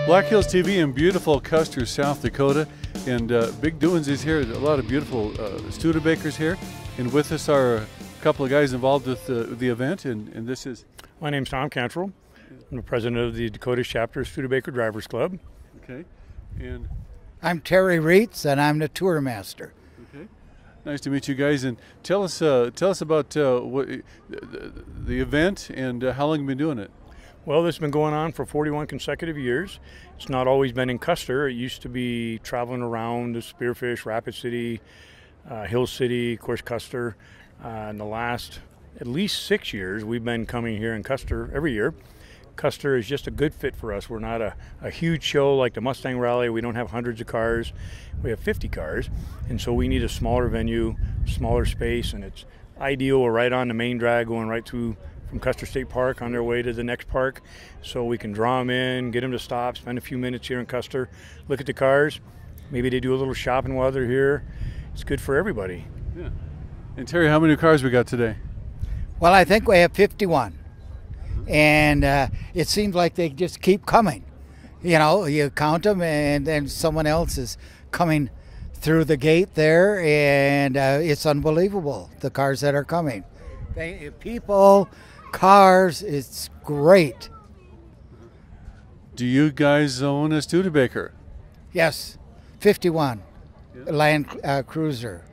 Black Hills TV in beautiful Custer, South Dakota, and big doings is here. A lot of beautiful Studebakers here, and with us are a couple of guys involved with the event, and this is... My name's Tom Cantrel. I'm the president of the Dakota chapter of Studebaker Drivers Club. Okay, and... I'm Terry Reetz, and I'm the tour master. Okay, nice to meet you guys, and tell us about the event and how long you've been doing it. Well, this has been going on for 41 consecutive years. It's not always been in Custer. It used to be traveling around the Spearfish, Rapid City, Hill City, of course Custer. In the last at least 6 years, we've been coming here in Custer every year. Custer is just a good fit for us. We're not a huge show like the Mustang Rally. We don't have hundreds of cars. We have 50 cars, and so we need a smaller venue, smaller space, and it's ideal. We're right on the main drag going right through from Custer State Park on their way to the next park, so we can draw them in, get them to stop, spend a few minutes here in Custer, look at the cars. Maybe they do a little shopping while they're here. It's good for everybody. Yeah. And Terry, how many cars we got today? Well, I think we have 51. And it seems like they just keep coming. You know, you count them and then someone else is coming through the gate there, and it's unbelievable, the cars that are coming. People, cars, it's great. Do you guys own a Studebaker? Yes, 51, Land Cruiser.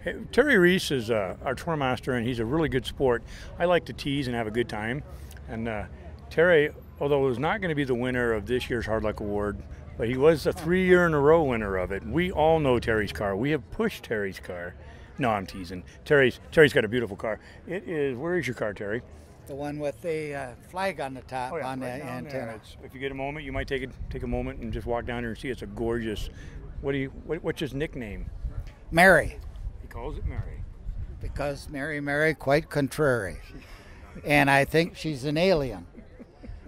Hey, Terry Reetz is our tour master, and he's a really good sport. I like to tease and have a good time. And Terry, although is not going to be the winner of this year's Hard Luck Award, but he was a 3-year-in-a-row winner of it. We all know Terry's car. We have pushed Terry's car. No, I'm teasing. Terry's got a beautiful car. It is. Where is your car, Terry? The one with the flag on the top, on the antenna. If you get a moment, you might take a moment and just walk down here and see. It's a gorgeous. What's his nickname? Mary. He calls it Mary. Because Mary, quite contrary. And I think she's an alien.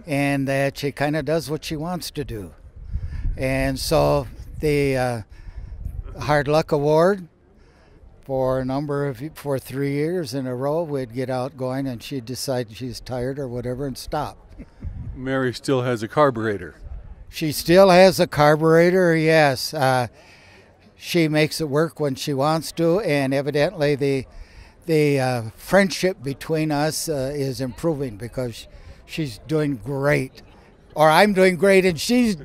And that she kind of does what she wants to do. And so the Hard Luck Award, for 3 years in a row, we'd get out going and she'd decide she's tired or whatever and stop. Mary still has a carburetor. She still has a carburetor, yes. She makes it work when she wants to, and evidently the friendship between us is improving because she's doing great. Or I'm doing great and she's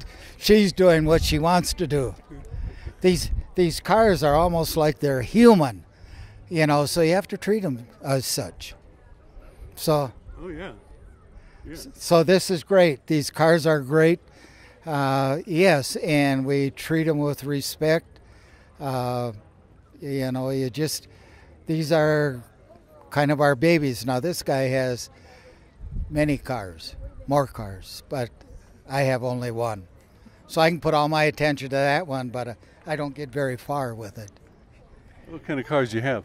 doing what she wants to do. These cars are almost like they're human, you know, so you have to treat them as such. So, oh yeah. So this is great. These cars are great, yes, and we treat them with respect. You know, these are kind of our babies. Now this guy has many cars, more cars, but I have only one. So I can put all my attention to that one, but I don't get very far with it. What kind of cars do you have?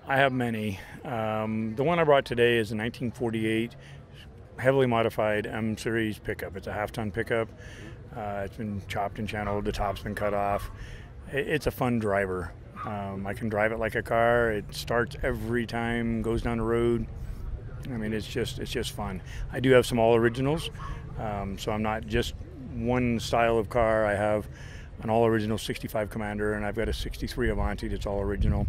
I have many. The one I brought today is a 1948 heavily modified M Series pickup. It's a half-ton pickup. It's been chopped and channeled. The top's been cut off. It's a fun driver. I can drive it like a car. It starts every time, goes down the road. I mean, it's just fun. I do have some all originals, so I'm not just one style of car. I have an all original 65 Commander, and I've got a 63 Avanti that's all original.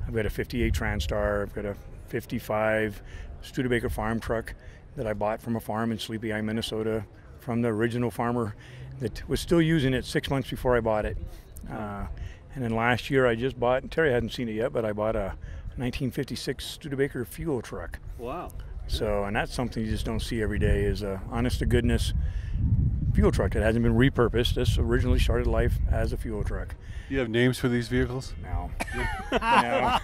I've got a 58 Transtar. I've got a 55 Studebaker farm truck that I bought from a farm in Sleepy Eye, Minnesota, from the original farmer that was still using it 6 months before I bought it. And then last year I just bought, Terry hadn't seen it yet, but I bought a 1956 Studebaker fuel truck. Wow. So, and that's something you just don't see every day, is a honest to goodness fuel truck that hasn't been repurposed. This originally started life as a fuel truck. Do you have names for these vehicles? No. No.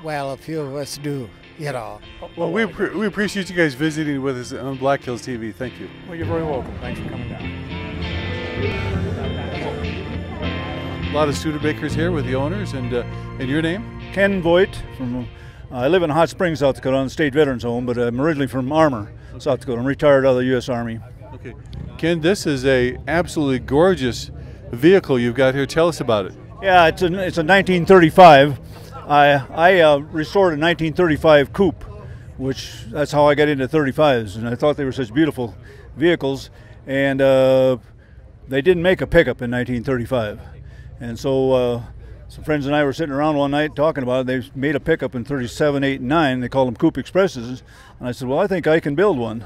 Well, a few of us do, you know. Well, we appreciate you guys visiting with us on Black Hills TV. Thank you. Well, you're very welcome. Thanks for coming down. A lot of Studebakers here with the owners, and your name? Ken Voigt. I live in Hot Springs, South Dakota, on the State Veterans Home, but I'm originally from Armour, South Dakota. I'm retired out of the U.S. Army. Okay, Ken, this is a absolutely gorgeous vehicle you've got here. Tell us about it. Yeah, it's a 1935. I restored a 1935 coupe which that's how I got into 35s, and I thought they were such beautiful vehicles. And they didn't make a pickup in 1935, and so some friends and I were sitting around one night talking about it. They made a pickup in 37, 8, and 9. They called them Coupe Expresses, and I said, well, I think I can build one.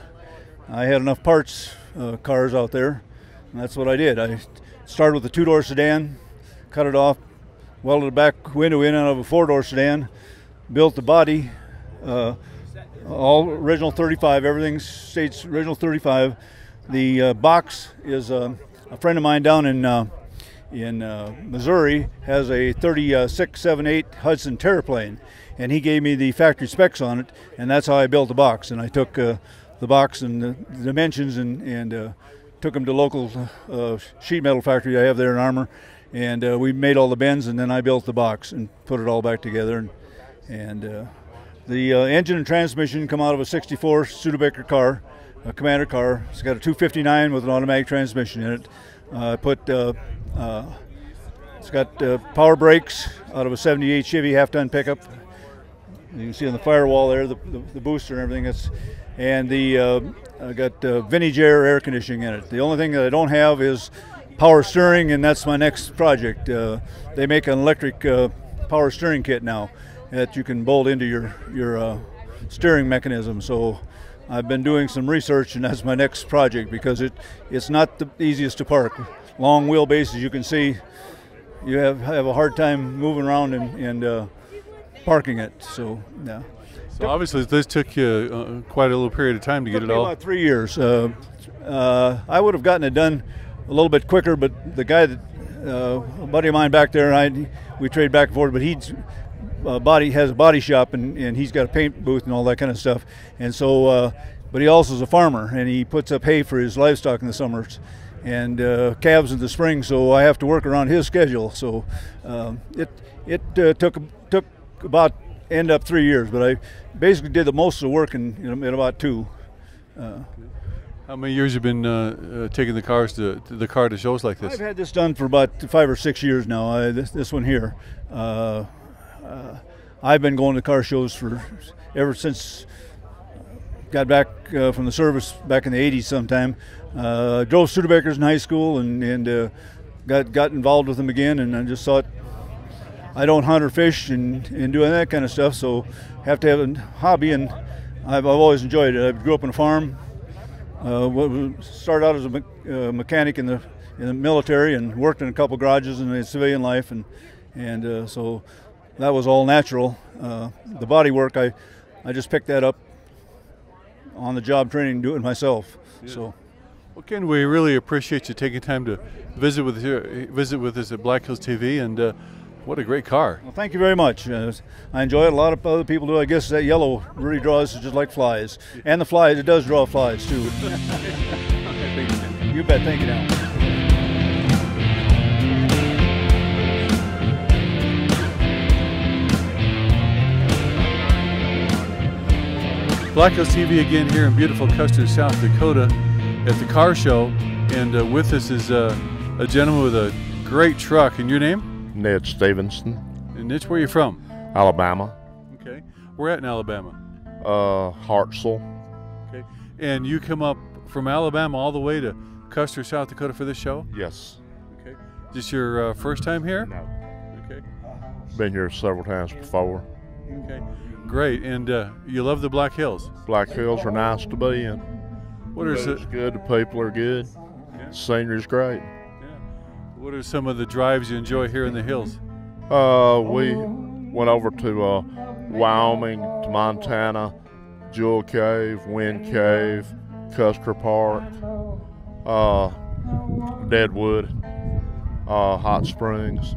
I had enough parts cars out there, and that's what I did. I started with a 2-door sedan, cut it off, welded the back window in out of a 4-door sedan, built the body, all original 35, everything states original 35. The box is a friend of mine down in Missouri has a 3678 Hudson Terraplane, and he gave me the factory specs on it, and that's how I built the box. And I took the box and the dimensions and took them to local sheet metal factory I have there in Armour, and we made all the bends, and then I built the box and put it all back together. And the engine and transmission come out of a 64 Studebaker car, a Commander car. It's got a 259 with an automatic transmission in it. It's got power brakes out of a 78 Chevy half-ton pickup. You can see on the firewall there the booster and everything. I got vintage air conditioning in it. The only thing that I don't have is power steering, and that's my next project. They make an electric power steering kit now that you can bolt into your steering mechanism. So I've been doing some research, and that's my next project, because it's not the easiest to park. Long wheelbase, as you can see, you have a hard time moving around and parking it. So yeah. So obviously this took you quite a little period of time to get it all. About 3 years. I would have gotten it done a little bit quicker, but the guy that a buddy of mine back there and we trade back and forth, but he's has a body shop, and he's got a paint booth and all that kind of stuff. And so, but he also is a farmer, and he puts up hay for his livestock in the summers and calves in the spring. So I have to work around his schedule. So it took about end up 3 years, but I basically did the most of the work in about 2. How many years have you been taking the car to shows like this? I've had this done for about 5 or 6 years now. This one here. I've been going to car shows ever since got back from the service back in the 80s sometime. Drove Studebakers in high school and got involved with them again, and I just thought, I don't hunt or fish and do that kind of stuff, so have to have a hobby, and I've always enjoyed it. I grew up on a farm, started out as a mechanic in the military, and worked in a couple garages in the civilian life, and so that was all natural. The body work, I just picked that up on the job training, do it myself. Yeah. So, well, Ken, we really appreciate you taking time to visit with us at Black Hills TV, and what a great car. Well, thank you very much. I enjoy it. A lot of other people do. I guess that yellow really draws just like flies. And the flies, it does draw flies too. You bet. Thank you now. Black Hills TV again here in beautiful Custer, South Dakota at the car show. And with us is a gentleman with a great truck. And your name? Ned Stephenson. And Nitch, where are you from? Alabama. Okay. We're at in Alabama. Hartselle. Okay. And you come up from Alabama all the way to Custer, South Dakota for this show? Yes. Okay. Is this your first time here? No. Okay. Been here several times before. Okay. Great. And you love the Black Hills? Black Hills are nice to be in. What are It's good. The people are good. Yeah. Scenery's great. What are some of the drives you enjoy here in the hills? We went over to Wyoming, to Montana, Jewel Cave, Wind Cave, Custer Park, Deadwood, Hot Springs.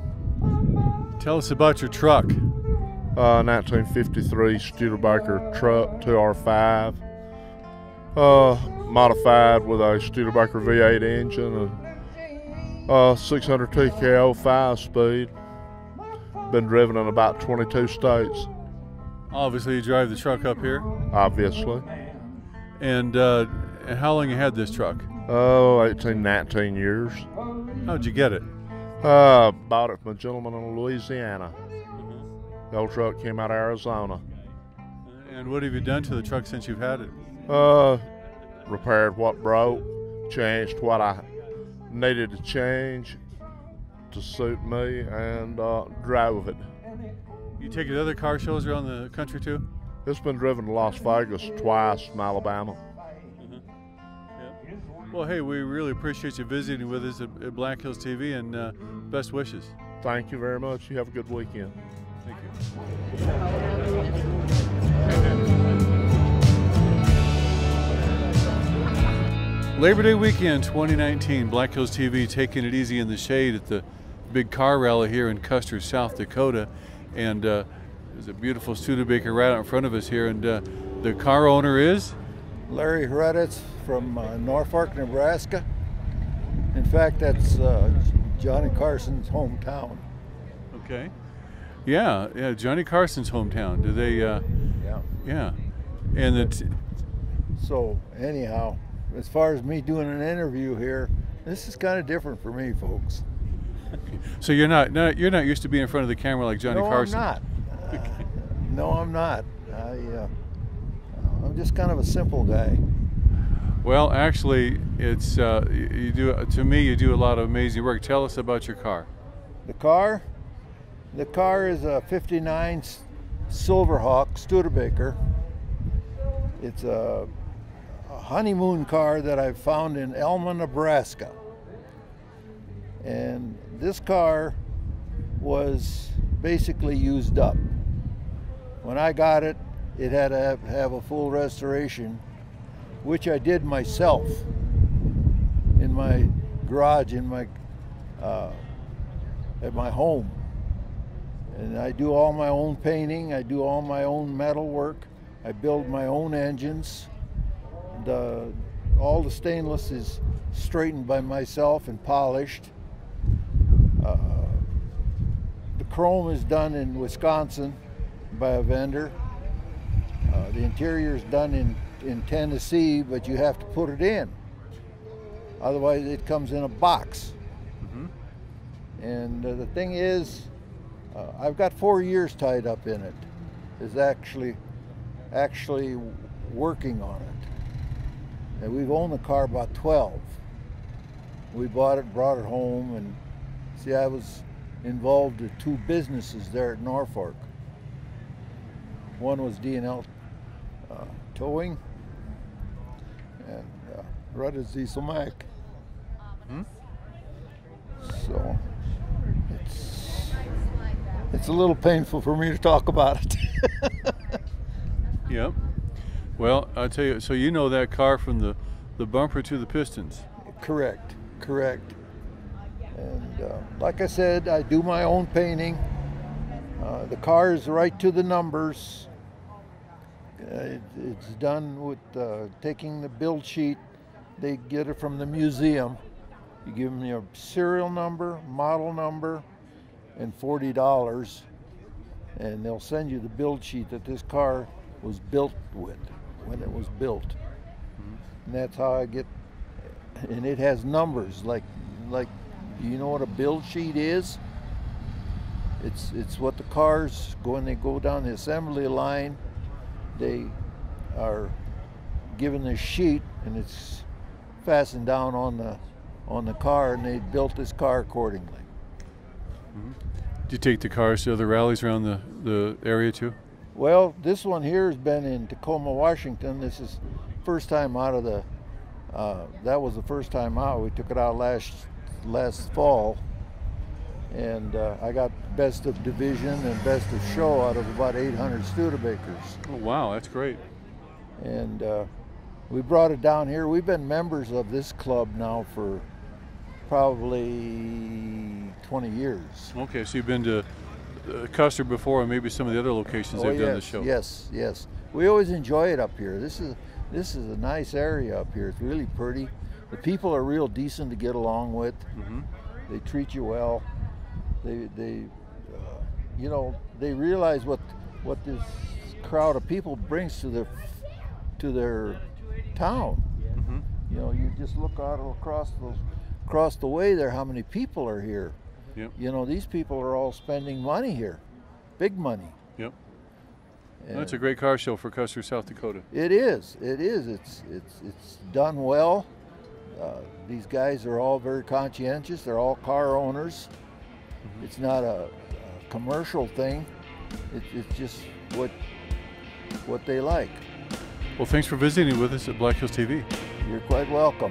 Tell us about your truck. 1953 Studebaker truck, 2R5, modified with a Studebaker V8 engine and 600 TKO 5-speed. Been driven in about 22 states. Obviously, you drive the truck up here. Obviously. And how long you had this truck? 18, 19 years. How'd you get it? Bought it from a gentleman in Louisiana. The old truck came out of Arizona. And what have you done to the truck since you've had it? Repaired what broke, changed what I needed to change to suit me, and drove it. You take it to other car shows around the country too? It's been driven to Las Vegas twice from Alabama. Yeah. Well, hey, we really appreciate you visiting with us at Black Hills TV, and best wishes. Thank you very much. You have a good weekend. Thank you. Labor Day weekend 2019, Black Hills TV taking it easy in the shade at the big car rally here in Custer, South Dakota. And there's a beautiful Studebaker right out in front of us here. And the car owner is? Larry Hradec from Norfolk, Nebraska. In fact, that's Johnny Carson's hometown. Okay. Yeah, Johnny Carson's hometown. Do they? Yeah. Yeah. And so anyhow, as far as me doing an interview here, this is kind of different for me, folks. So you're not used to being in front of the camera like Johnny Carson. No, I'm not. No, I'm not. I'm just kind of a simple guy. Well, actually, it's you do. To me, you do a lot of amazing work. Tell us about your car. The car is a '59 Silverhawk Studebaker. It's a honeymoon car that I found in Elma, Nebraska. And this car was basically used up. When I got it, it had to have a full restoration, which I did myself in my garage at my home. And I do all my own painting, I do all my own metal work, I build my own engines. All the stainless is straightened by myself and polished. The chrome is done in Wisconsin by a vendor. The interior is done in Tennessee, but you have to put it in. Otherwise, it comes in a box. Mm-hmm. And the thing is, I've got 4 years tied up in it. Is actually working on it. And we've owned the car about 12. We bought it, brought it home, and see, I was involved with 2 businesses there at Norfolk. One was D&L Towing, and Hradec Diesel Mac. Hmm? So it's a little painful for me to talk about it. Yep. Well, I'll tell you, so you know that car from the bumper to the pistons. Correct. And like I said, I do my own painting. The car is right to the numbers. It's done with taking the build sheet. They get it from the museum. You give them your serial number, model number, and $40, and they'll send you the build sheet that this car was built with when it was built. Mm-hmm. And that's how I get. And it has numbers like you know what a build sheet is? It's what the cars when they go down the assembly line, they are given this sheet and it's fastened down on the car, and they built this car accordingly. Mm-hmm. Do you take the cars to other rallies around the area too? Well, this one here has been in Tacoma, Washington. This is first time out of the. That was the first time out. We took it out last fall, and I got best of division and best of show out of about 800 Studebakers. Oh wow, that's great. And we brought it down here. We've been members of this club now for probably 20 years. Okay, so you've been to Custer before, and maybe some of the other locations they've done the show. Yes. We always enjoy it up here. This is a nice area up here. It's really pretty. The people are real decent to get along with. Mm-hmm. They treat you well. They they realize what this crowd of people brings to their town. Mm-hmm. You know, you just look out across the way there, how many people are here. Yep. You know, these people are all spending money here, big money. Yep. That's a great car show for Custer, South Dakota. It is. It is. It's done well. These guys are all very conscientious. They're all car owners. It's not a commercial thing. It's just what they like. Well, thanks for visiting with us at Black Hills TV. You're quite welcome.